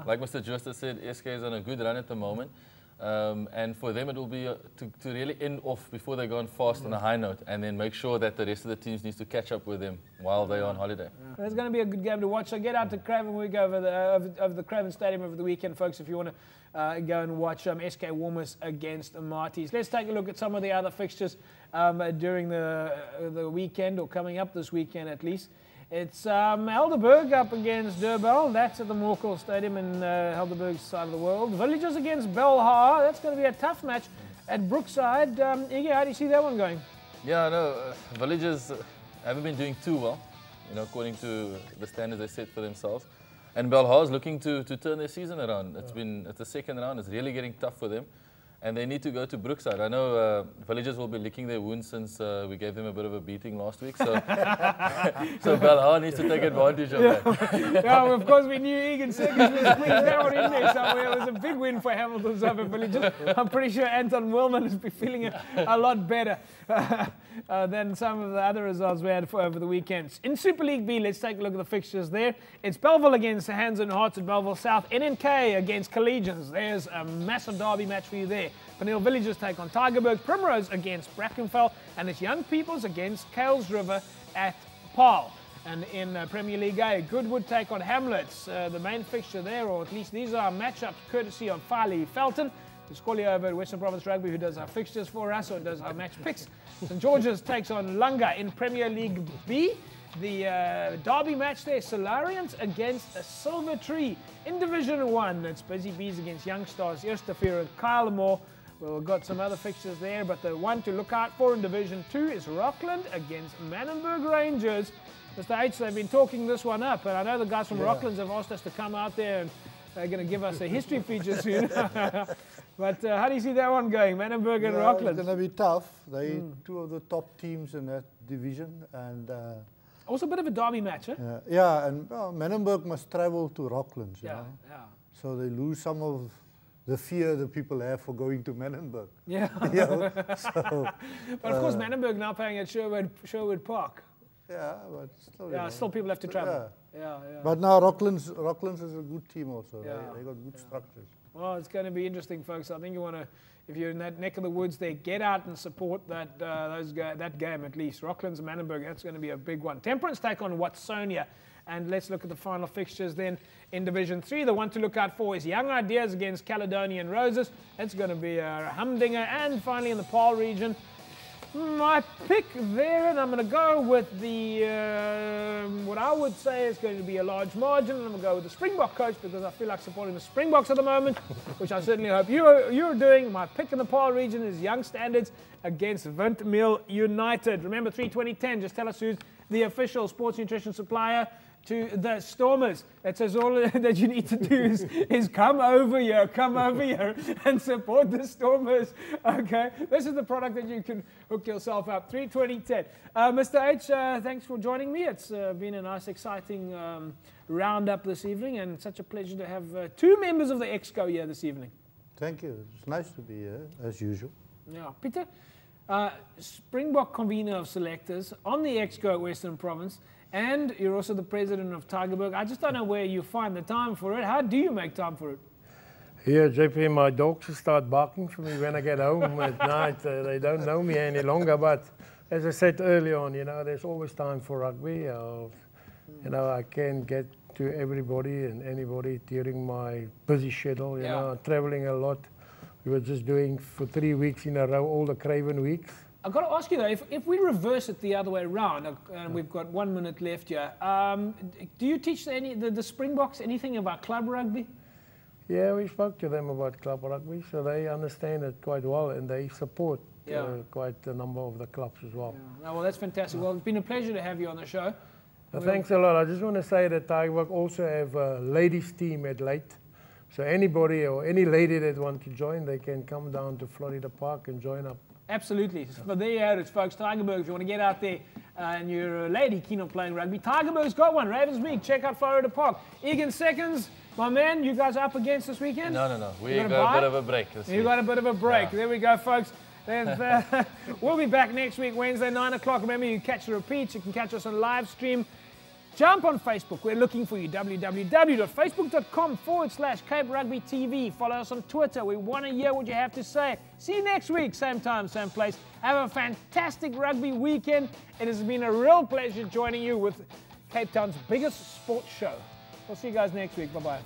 Like Mr. Juster said, SK is on a good run at the moment. And for them, it will be to really end off before they go on fast on a high note, and then make sure that the rest of the teams needs to catch up with them while they're on holiday. It's going to be a good game to watch. So get out to Craven. We go over the Craven Stadium over the weekend, folks, if you want to go and watch SK Warmers against Marty's. Let's take a look at some of the other fixtures during the weekend, or coming up this weekend at least. It's Helderberg up against Durbel. That's at the Morkel Stadium in Helderberg's side of the world. Villagers against Belhar. That's going to be a tough match at Brookside. Iggy, how do you see that one going? Yeah, no, Villagers haven't been doing too well, according to the standards they set for themselves. And Belhar is looking to turn their season around. It's the second round. It's really getting tough for them. And they need to go to Brookside. I know Villagers will be licking their wounds since we gave them a bit of a beating last week. So, so Belhar needs to take advantage of that. Yeah, well, of course, we knew Egan Seconds was squeezed down in there somewhere. It was a big win for Hamilton Southern Villagers. I'm pretty sure Anton Willman has been feeling a lot better than some of the other results we had over the weekends. In Super League B, let's take a look at the fixtures there. It's Belleville against Hands and Hearts at Belleville South. NNK against Collegians. There's a massive derby match for you there. Vanille Villagers take on Tigerberg. Primrose against Brackenfell. And it's Young Peoples against Kales River at Paarl. And in Premier League A, Goodwood take on Hamlets. The main fixture there, or at least these are matchups courtesy of Farley Felton. There's Collier over at Western Province Rugby, who does our fixtures for us, or does our match picks. St George's takes on Lunga in Premier League B. The derby match there, Solarians against a Silver Tree. In Division 1, it's Busy Bees against Young Stars, Eersteveer at Kylemore. We've got some other fixtures there, but the one to look out for in Division 2 is Rockland against Manenberg Rangers. Mr. H, they've been talking this one up, and I know the guys from Rocklands have asked us to come out there, and they're going to give us a history feature soon. But how do you see that one going, Manenberg and Rockland? It's going to be tough. They're two of the top teams in that division, and also a bit of a derby match, eh? Yeah, and Manenberg must travel to Rocklands. Yeah. So they lose some of the fear that people have for going to Manenberg. Yeah. So, but of course, Manenberg now playing at Sherwood Park. Yeah, but still. Yeah, still people have to travel. Yeah. But now Rocklands is a good team also. Yeah. They got good structures. Well, it's going to be interesting, folks. I think you want to, if you're in that neck of the woods there, get out and support that that game at least. Rocklands and Manenberg, that's going to be a big one. Temperance take on Watsonia. And let's look at the final fixtures then in Division 3. The one to look out for is Young Ideas against Caledonian Roses. It's going to be a humdinger. And finally in the Paarl region, my pick there, and I'm going to go with the, what I would say is going to be a large margin, and I'm going to go with the Springbok coach because I feel like supporting the Springboks at the moment, which I certainly hope you're doing. My pick in the Paarl region is Young Standards against Windmill United. Remember, 32010, just tell us who's the official sports nutrition supplier to the Stormers. That says all that you need to do is come over here and support the Stormers. Okay, this is the product that you can hook yourself up. 32010. Mr. H, thanks for joining me. It's been a nice, exciting roundup this evening, and such a pleasure to have two members of the Exco here this evening. Thank you. It's nice to be here, as usual. Yeah, Peter, Springbok convener of selectors on the Exco at Western Province. And you're also the president of Tigerberg. I just don't know where you find the time for it. How do you make time for it? Here, JP, my dogs start barking for me when I get home at night. They don't know me any longer. But as I said earlier on, there's always time for rugby. I can get to everybody and anybody during my busy schedule. Traveling a lot. We were just doing for 3 weeks in a row all the Craven weeks. I've got to ask you though, if we reverse it the other way around, and we've got 1 minute left here, do you teach the Springboks anything about club rugby? Yeah, we spoke to them about club rugby, so they understand it quite well, and they support quite a number of the clubs as well. Yeah. Oh, well, that's fantastic. Well, it's been a pleasure to have you on the show. Thanks a lot. I just want to say that Tigerberg also have a ladies team at Leyte. So anybody or any lady that want to join, they can come down to Florida Park and join up. Absolutely. So there you have it, folks. Tigerberg, if you want to get out there and you're a lady keen on playing rugby, Tigerberg's got one. Ravensmeek, check out Florida Park. Egan Seconds, my man, you guys are up against this weekend? No. We got a bit of a break this week. You got a bit of a break. Yeah. There we go, folks. We'll be back next week, Wednesday, 9 o'clock. Remember, you can catch the repeats. You can catch us on live stream. Jump on Facebook. We're looking for you. www.facebook.com/Cape Rugby TV. Follow us on Twitter. We want to hear what you have to say. See you next week. Same time, same place. Have a fantastic rugby weekend. It has been a real pleasure joining you with Cape Town's biggest sports show. We'll see you guys next week. Bye-bye.